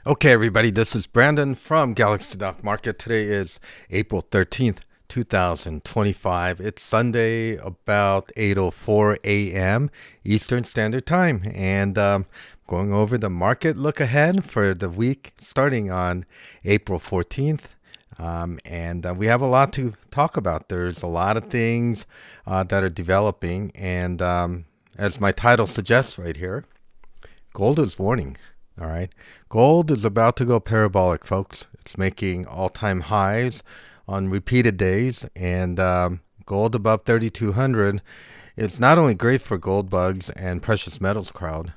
Okay, everybody, this is Brandon from Galaxy Stock Market. Today is April 13th, 2025. It's Sunday, about 8:04 a.m. Eastern Standard Time. And going over the market look ahead for the week starting on April 14th. And we have a lot to talk about. There's a lot of things that are developing. And as my title suggests right here, gold is warning. All right. Gold is about to go parabolic, folks. It's making all time highs on repeated days. And gold above 3,200 is not only great for gold bugs and precious metals crowd,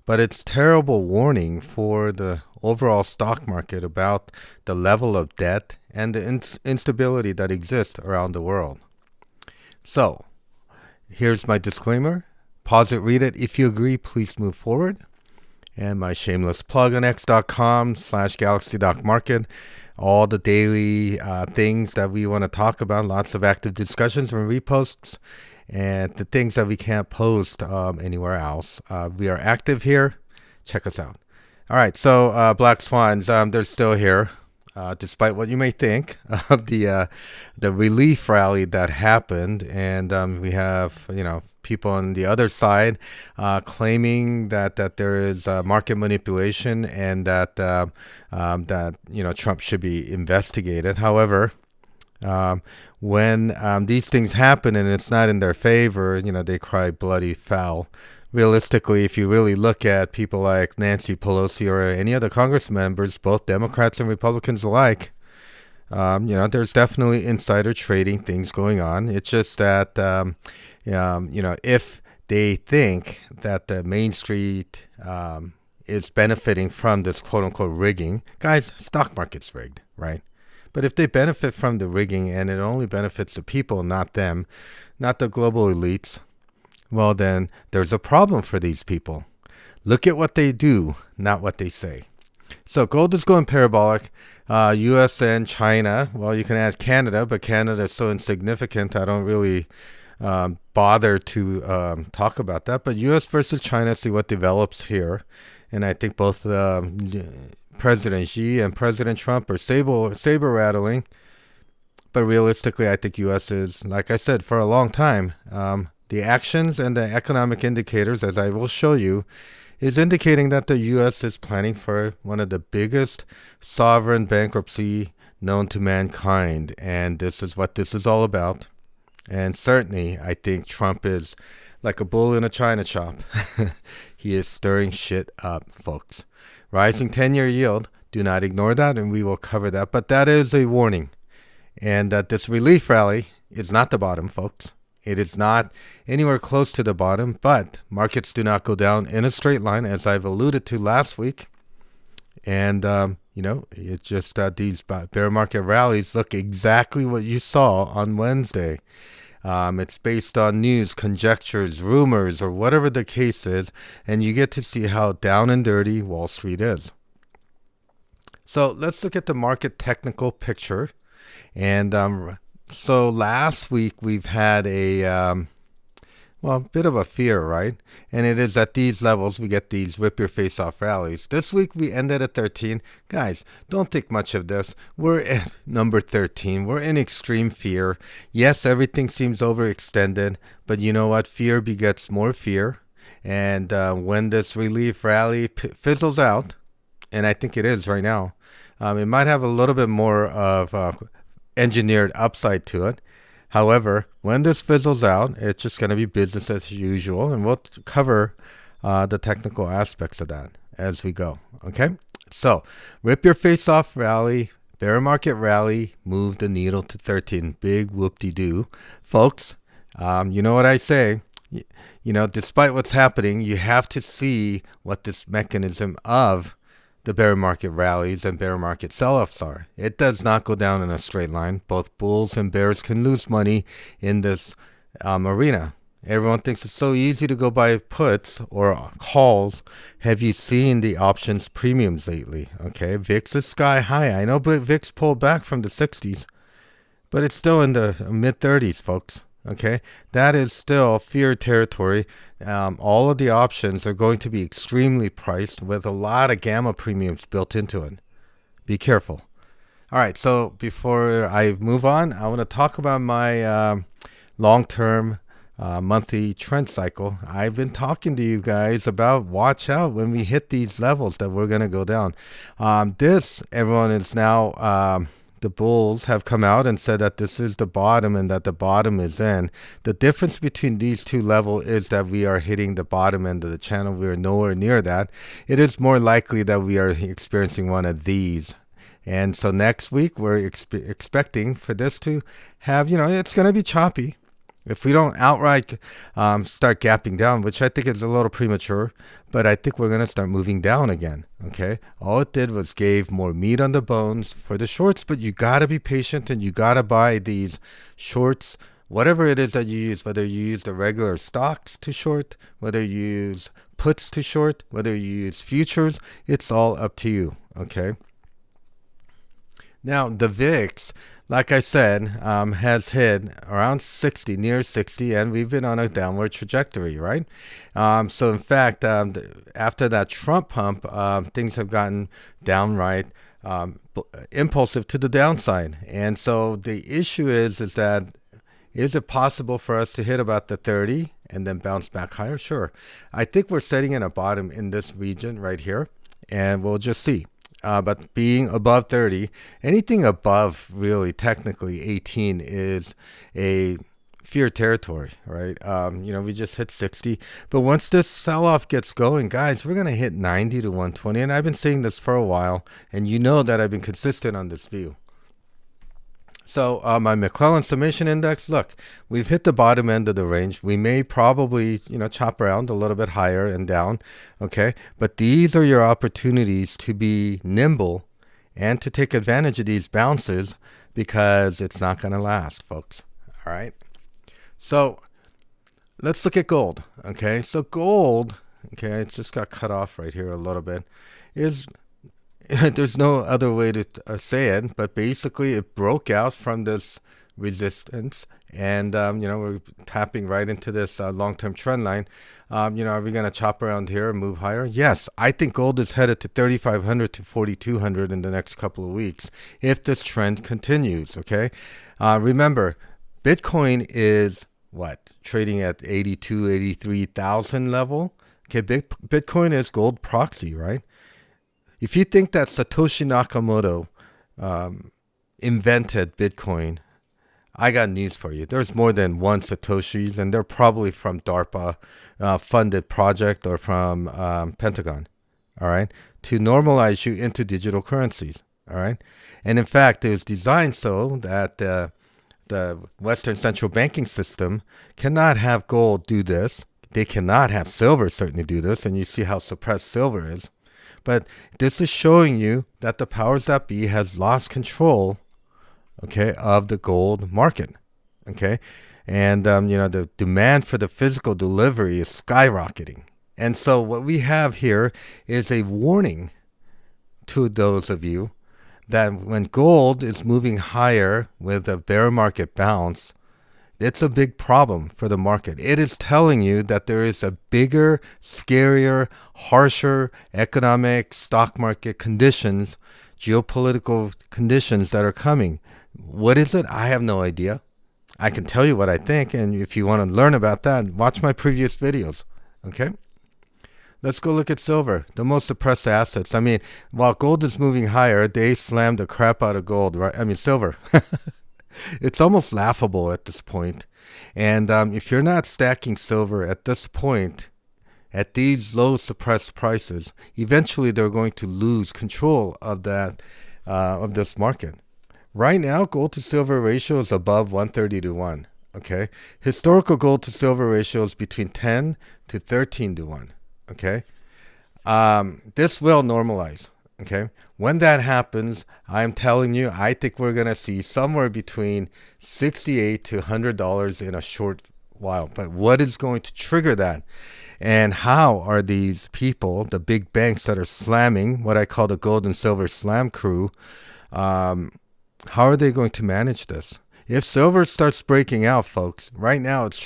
but it's terrible warning for the overall stock market about the level of debt and the instability that exists around the world. So here's my disclaimer. Pause it, read it. If you agree, please move forward. And my shameless plug on x.com/galaxy.market. All the daily things that we want to talk about, lots of active discussions and reposts, and the things that we can't post anywhere else. We are active here. Check us out. All right, so Black Swans, they're still here. Despite what you may think of the relief rally that happened, and we have people on the other side claiming that there is market manipulation and that Trump should be investigated. However, when these things happen and it's not in their favor, they cry bloody foul. Realistically, if you really look at people like Nancy Pelosi or any other Congress members, both Democrats and Republicans alike, there's definitely insider trading things going on. It's just that, if they think that the Main Street is benefiting from this quote unquote rigging, guys, stock market's rigged, right? But if they benefit from the rigging and it only benefits the people, not them, not the global elites, well, then there's a problem for these people. Look at what they do, not what they say. So gold is going parabolic. U.S. and China, well, you can add Canada, but Canada is so insignificant, I don't really bother to talk about that. But U.S. versus China, see what develops here. And I think both President Xi and President Trump are saber rattling. But realistically, I think U.S. is, like I said, for a long time, the actions and the economic indicators, as I will show you, is indicating that the U.S. is planning for one of the biggest sovereign bankruptcy known to mankind. And this is what this is all about. And certainly, I think Trump is like a bull in a china shop. He is stirring shit up, folks. Rising 10-year yield, do not ignore that, and we will cover that. But that is a warning. And that this relief rally is not the bottom, folks. It is not anywhere close to the bottom, but markets do not go down in a straight line, as I've alluded to last week. And, it's just that these bear market rallies look exactly what you saw on Wednesday. It's based on news, conjectures, rumors, or whatever the case is, and you get to see how down and dirty Wall Street is. So let's look at the market technical picture. And so last week we've had a bit of a fear, right? And it is at these levels we get these rip your face off rallies. This week we ended at 13. Guys, don't think much of this. We're at number 13. We're in extreme fear. Yes, everything seems overextended, but you know what? Fear begets more fear. And when this relief rally fizzles out, and I think it is right now, it might have a little bit more of engineered upside to it. However, when this fizzles out, it's just going to be business as usual, and we'll cover the technical aspects of that as we go. Okay, so rip your face off rally, bear market rally, move the needle to 13. Big whoop-de-doo, folks. You know what I say? Despite what's happening, you have to see what this mechanism of the bear market rallies and bear market sell-offs are. It does not go down in a straight line. Both bulls and bears can lose money in this arena. Everyone thinks it's so easy to go buy puts or calls. Have you seen the options premiums lately? Okay, VIX is sky high. I know, but VIX pulled back from the 60s, but it's still in the mid 30s, folks. Okay, that is still fear territory. All of the options are going to be extremely priced with a lot of gamma premiums built into it. Be careful. All right, so before I move on, I want to talk about my long-term monthly trend cycle. I've been talking to you guys about watch out when we hit these levels that we're going to go down. Everyone is now, the bulls have come out and said that this is the bottom and that the bottom is in. The difference between these two levels is that we are hitting the bottom end of the channel. We are nowhere near that. It is more likely that we are experiencing one of these. And so next week, we're expecting for this to have, it's going to be choppy. If we don't outright start gapping down, which I think is a little premature, but I think we're going to start moving down again, okay? All it did was gave more meat on the bones for the shorts, but you got to be patient and you got to buy these shorts, whatever it is that you use, whether you use the regular stocks to short, whether you use puts to short, whether you use futures, it's all up to you, okay? Now, the VIX, like I said, has hit around 60, near 60, and we've been on a downward trajectory, right? So, in fact, after that Trump pump, things have gotten downright impulsive to the downside. And so the issue is that is it possible for us to hit about the 30 and then bounce back higher? Sure. I think we're setting in a bottom in this region right here, and we'll just see. But being above 30, anything above really technically 18 is a fear territory, right? We just hit 60. But once this sell-off gets going, guys, we're going to hit 90 to 120. And I've been saying this for a while, and you know that I've been consistent on this view. So my McClellan summation index, look, we've hit the bottom end of the range. We may probably, chop around a little bit higher and down, okay? But these are your opportunities to be nimble and to take advantage of these bounces because it's not going to last, folks, all right? So let's look at gold, okay? So gold, okay, it just got cut off right here a little bit, is... There's no other way to say it, but basically it broke out from this resistance, and we're tapping right into this long-term trend line. Are we going to chop around here and move higher? Yes, I think gold is headed to 3,500 to 4,200 in the next couple of weeks if this trend continues. Okay, remember, Bitcoin is trading at 83,000 level. Okay, Bitcoin is gold proxy, right? If you think that Satoshi Nakamoto invented Bitcoin, I got news for you. There's more than one Satoshis, and they're probably from DARPA funded project or from Pentagon, all right, to normalize you into digital currencies, all right? And in fact, it was designed so that the Western central banking system cannot have gold do this. They cannot have silver certainly do this, and you see how suppressed silver is. But this is showing you that the powers that be has lost control, okay, of the gold market, okay? And, the demand for the physical delivery is skyrocketing. And so what we have here is a warning to those of you that when gold is moving higher with a bear market bounce, it's a big problem for the market. It is telling you that there is a bigger, scarier, harsher economic stock market conditions, geopolitical conditions that are coming. What is it? I have no idea. I can tell you what I think, and if you want to learn about that, watch my previous videos, okay? Let's go look at silver, the most suppressed assets. I mean, while gold is moving higher, they slammed the crap out of gold, right? I mean, silver. It's almost laughable at this point. And if you're not stacking silver at this point, at these low suppressed prices, eventually they're going to lose control of that of this market. Right now, gold to silver ratio is above 130 to 1. Okay, historical gold to silver ratio is between 10 to 13 to 1. Okay, this will normalize. Okay, when that happens, I'm telling you, I think we're going to see somewhere between $68 to $100 in a short while. But what is going to trigger that? And how are these people, the big banks that are slamming, what I call the gold and silver slam crew, how are they going to manage this? If silver starts breaking out, folks, right now it's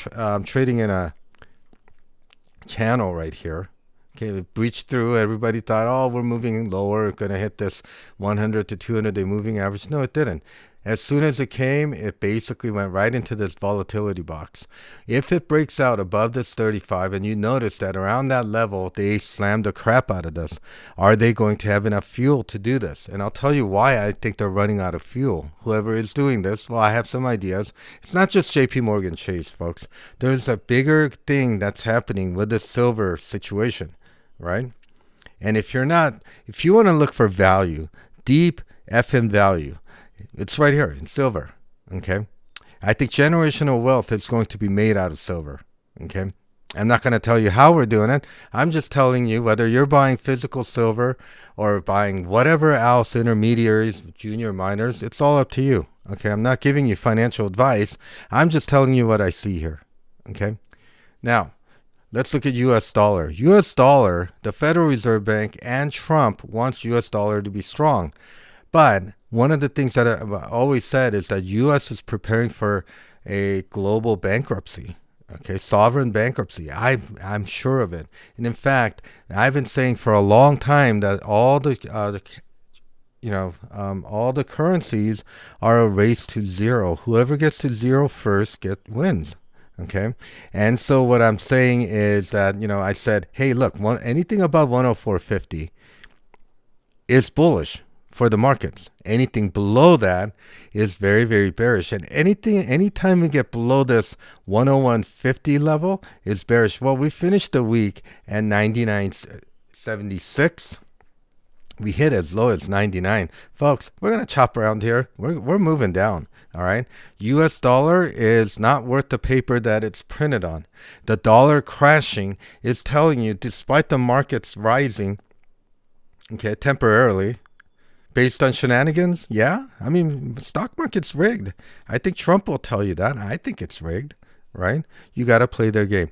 trading in a channel right here. Okay, it breached through. Everybody thought, oh, we're moving lower, going to hit this 100 to 200-day moving average. No, it didn't. As soon as it came, it basically went right into this volatility box. If it breaks out above this 35, and you notice that around that level, they slammed the crap out of this, are they going to have enough fuel to do this? And I'll tell you why I think they're running out of fuel. Whoever is doing this, well, I have some ideas. It's not just JP Morgan Chase, folks. There's a bigger thing that's happening with the silver situation, right? And if you want to look for value, deep FM value, it's right here in silver, okay? I think generational wealth is going to be made out of silver, okay? I'm not going to tell you how we're doing it. I'm just telling you whether you're buying physical silver or buying whatever else, intermediaries, junior miners, it's all up to you, okay? I'm not giving you financial advice. I'm just telling you what I see here, okay? Now, let's look at U.S. dollar. U.S. dollar, the Federal Reserve Bank and Trump wants U.S. dollar to be strong. But one of the things that I've always said is that U.S. is preparing for a global bankruptcy, okay, sovereign bankruptcy. I'm sure of it. And in fact, I've been saying for a long time that all the currencies are a race to zero. Whoever gets to zero first wins. Okay, and so what I'm saying is that I said, hey, look, anything above 104.50 is bullish for the markets. Anything below that is very, very bearish. And anytime we get below this 101.50 level is bearish. Well, we finished the week at 99.76. We hit as low as 99. Folks, we're going to chop around here. We're moving down. All right. US dollar is not worth the paper that it's printed on. The dollar crashing is telling you, despite the markets rising, okay, temporarily, based on shenanigans, yeah. I mean, stock market's rigged. I think Trump will tell you that. I think it's rigged, right? You got to play their game.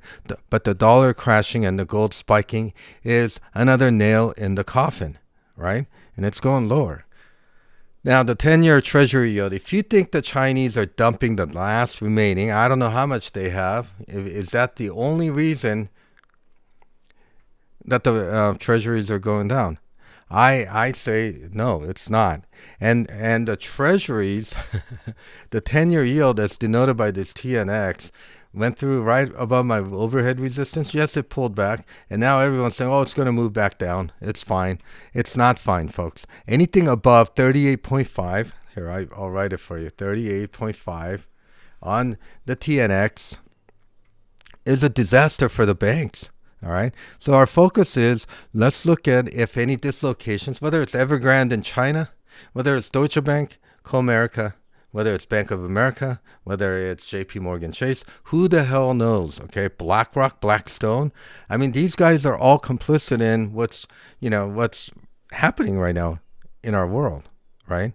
But the dollar crashing and the gold spiking is another nail in the coffin, right? And it's going lower. Now, the 10-year Treasury yield, if you think the Chinese are dumping the last remaining, I don't know how much they have. Is that the only reason that the treasuries are going down? I say no, it's not. And the treasuries, the 10-year yield as denoted by this TNX, went through right above my overhead resistance. Yes, it pulled back. And now everyone's saying, oh, it's going to move back down. It's fine. It's not fine, folks. Anything above 38.5, here, I'll write it for you, 38.5 on the TNX is a disaster for the banks. All right. So our focus is, let's look at if any dislocations, whether it's Evergrande in China, whether it's Deutsche Bank, Comerica, whether it's Bank of America, whether it's JP Morgan Chase, who the hell knows? Okay. BlackRock, Blackstone. I mean, these guys are all complicit in what's happening right now in our world, right?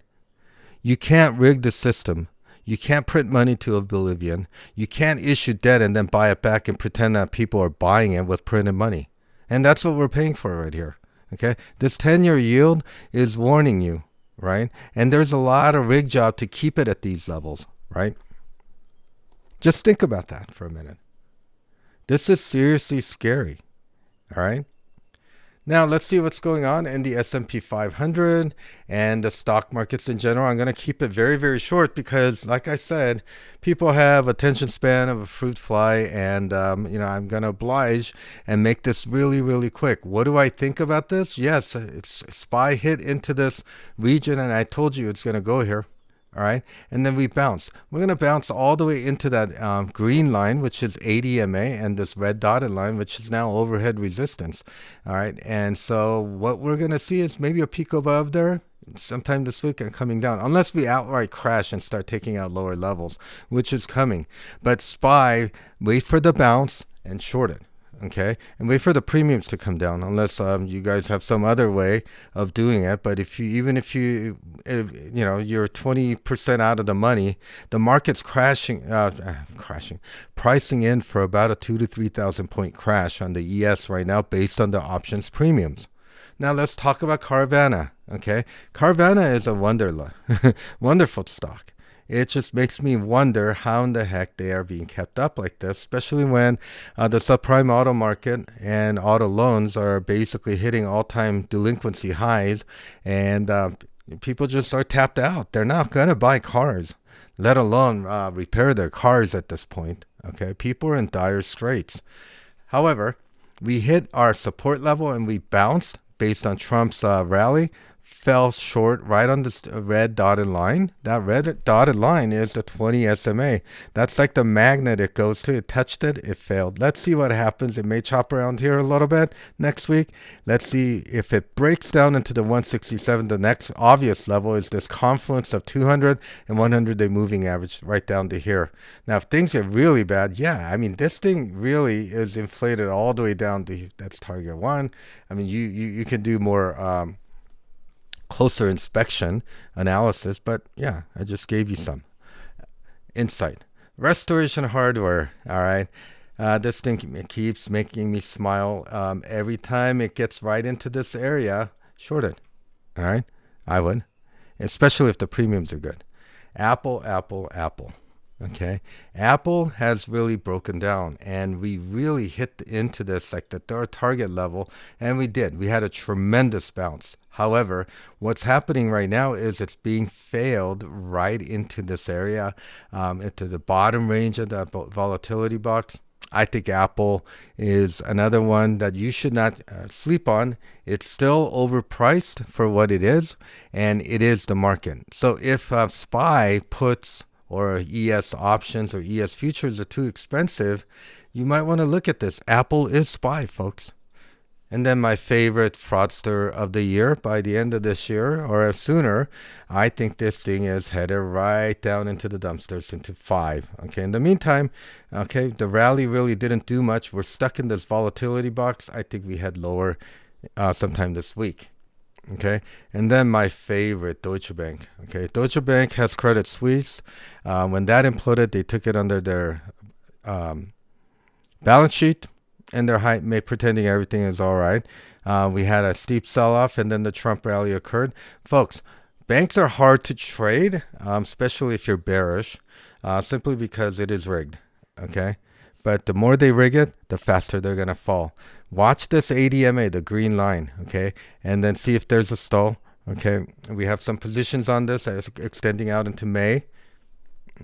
You can't rig the system. You can't print money to oblivion. You can't issue debt and then buy it back and pretend that people are buying it with printed money. And that's what we're paying for right here. Okay? This 10-year yield is warning you, right? And there's a lot of rig job to keep it at these levels, right? Just think about that for a minute. This is seriously scary, all right? Now, let's see what's going on in the S&P 500 and the stock markets in general. I'm going to keep it very, very short because, like I said, people have attention span of a fruit fly, and, I'm going to oblige and make this really, really quick. What do I think about this? Yes, it's SPY hit into this region, and I told you it's going to go here. All right. And then we bounce. We're going to bounce all the way into that green line, which is 80 MA, and this red dotted line, which is now overhead resistance. All right. And so what we're going to see is maybe a peak above there sometime this week and coming down, unless we outright crash and start taking out lower levels, which is coming. But SPY, wait for the bounce and short it. Okay, and wait for the premiums to come down, unless you guys have some other way of doing it. But if you're 20% out of the money, the market's crashing, pricing in for about a 2,000 to 3,000 point crash on the ES right now, based on the options premiums. Now let's talk about Carvana. Okay, Carvana is a wonderful stock. It just makes me wonder how in the heck they are being kept up like this, especially when the subprime auto market and auto loans are basically hitting all-time delinquency highs, and people just are tapped out. They're not going to buy cars, let alone repair their cars at this point. Okay, people are in dire straits. However, we hit our support level and we bounced based on Trump's rally, fell short right on this red dotted line. That red dotted line is the 20 SMA. That's like the magnet it goes to. It touched it, it failed. Let's see what happens. It may chop around here a little bit next week. Let's see if it breaks down into the 167. The next obvious level is this confluence of 200 and 100-day moving average right down to here. Now, if things get really bad, yeah, I mean, this thing really is inflated all the way down to, that's target 1. I mean, you can do more closer inspection analysis, but yeah, I just gave you some insight. Restoration Hardware, all right. This thing keeps making me smile. Every time it gets right into this area, short it. All right, I would, especially if the premiums are good. Apple. Okay, Apple has really broken down, and we really hit into this like the third target level, and we did. We had a tremendous bounce. However, what's happening right now is it's being failed right into this area, into the bottom range of the volatility box. I think Apple is another one that you should not sleep on. It's still overpriced for what it is, and it is the market. So if SPY puts or ES options or ES futures are too expensive, you might want to look at this. Apple is SPY, folks. And then my favorite fraudster of the year by the end of this year or sooner, I think this thing is headed right down into the dumpsters, into 5. Okay, in the meantime, okay, the rally really didn't do much. We're stuck in this volatility box. I think we head lower sometime this week. Okay, and then my favorite, Deutsche Bank. Okay, Deutsche Bank has Credit Suisse. When that imploded, they took it under their balance sheet, and they're pretending everything is all right. We had a steep sell-off, and then the Trump rally occurred. Folks, banks are hard to trade, especially if you're bearish, simply because it is rigged. Okay, but the more they rig it, the faster they're gonna fall. Watch this ADMA, the green line, okay, and then see if there's a stall. Okay, we have some positions on this extending out into May.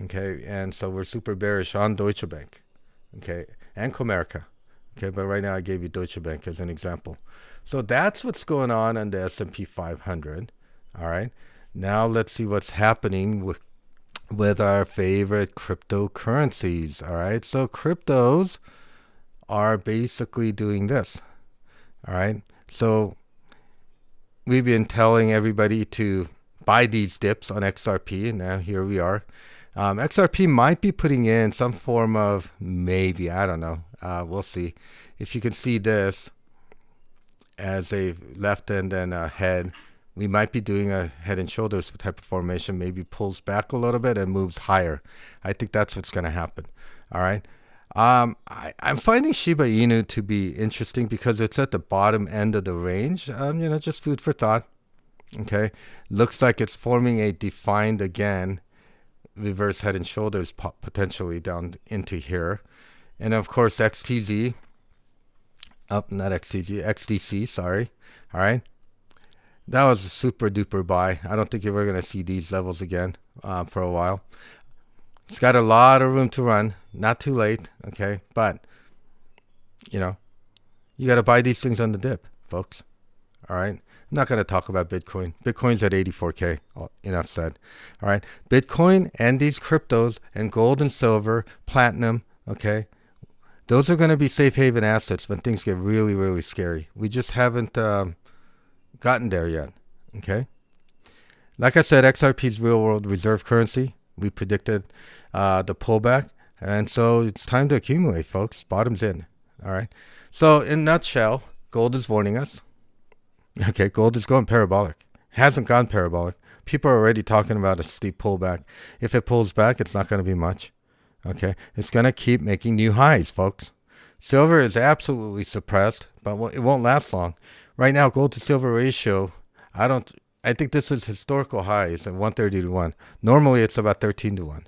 Okay, and so we're super bearish on Deutsche Bank, okay, and Comerica. Okay, but right now I gave you Deutsche Bank as an example. So that's what's going on the S&P 500. All right, now let's see what's happening with our favorite cryptocurrencies. All right, so cryptos are basically doing this. All right, so we've been telling everybody to buy these dips on XRP, and now here we are. XRP might be putting in some form of maybe, I don't know. We'll see. If you can see this as a left and then a head, we might be doing a head and shoulders type of formation, maybe pulls back a little bit and moves higher. I think that's what's going to happen. All right. I'm finding Shiba Inu to be interesting because it's at the bottom end of the range. Just food for thought. Okay. Looks like it's forming a defined again reverse head and shoulders potentially down into here. And of course, XTZ. Not XTG, XDC, sorry. All right. That was a super duper buy. I don't think we're going to see these levels again for a while. It's got a lot of room to run. Not too late, okay? But, you got to buy these things on the dip, folks. All right? I'm not going to talk about Bitcoin. Bitcoin's at 84K. Enough said. All right? Bitcoin and these cryptos and gold and silver, platinum, okay? Those are going to be safe haven assets when things get really, really scary. We just haven't gotten there yet, okay? Like I said, XRP's real world reserve currency. We predicted the pullback. And so it's time to accumulate, folks. Bottom's in. All right. So in a nutshell, gold is warning us. Okay, gold is going parabolic. Hasn't gone parabolic. People are already talking about a steep pullback. If it pulls back, it's not going to be much. Okay, it's going to keep making new highs, folks. Silver is absolutely suppressed, but it won't last long. Right now, gold to silver ratio, I don't I think this is historical highs at 130 to 1. Normally it's about 13 to 1.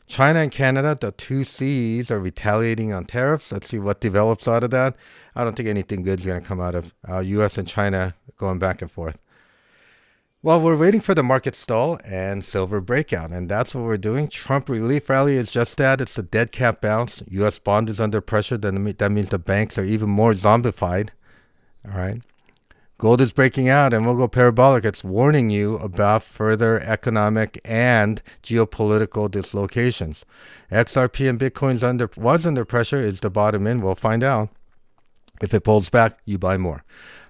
China and Canada, the two C's, are retaliating on tariffs. Let's see what develops out of that. I don't think anything good is going to come out of U.S. and China going back and forth. Well, we're waiting for the market stall and silver breakout, and that's what we're doing. Trump relief rally is just that. It's a dead cat bounce. U.S. bond is under pressure. Then that means the banks are even more zombified. All right. Gold is breaking out and we'll go parabolic. It's warning you about further economic and geopolitical dislocations. XRP and Bitcoin was under pressure. Is the bottom in? We'll find out. If it pulls back, you buy more.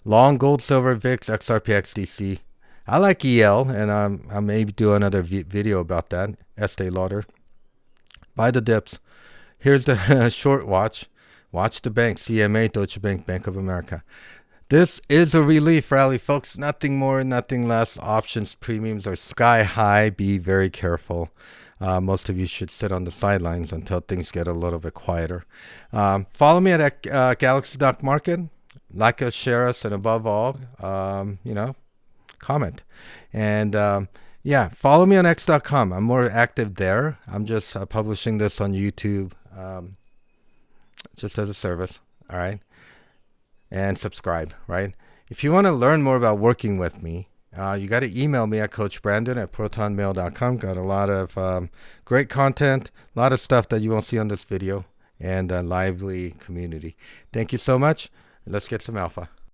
Long gold, silver, VIX, XRP, XDC. I like EL, and I may do another video about that. Estee Lauder. Buy the dips. Here's the short watch. Watch the bank. CMA, Deutsche Bank, Bank of America. This is a relief rally, folks. Nothing more, nothing less. Options premiums are sky high. Be very careful. Most of you should sit on the sidelines until things get a little bit quieter. Follow me at Galaxy Stock Market. Like us, share us, and above all, comment. And follow me on x.com. I'm more active there. I'm just publishing this on YouTube just as a service. All right. And subscribe, right? If you want to learn more about working with me, you got to email me at coachbrandon@protonmail.com. Got a lot of great content, a lot of stuff that you won't see on this video, and a lively community. Thank you so much. Let's get some alpha.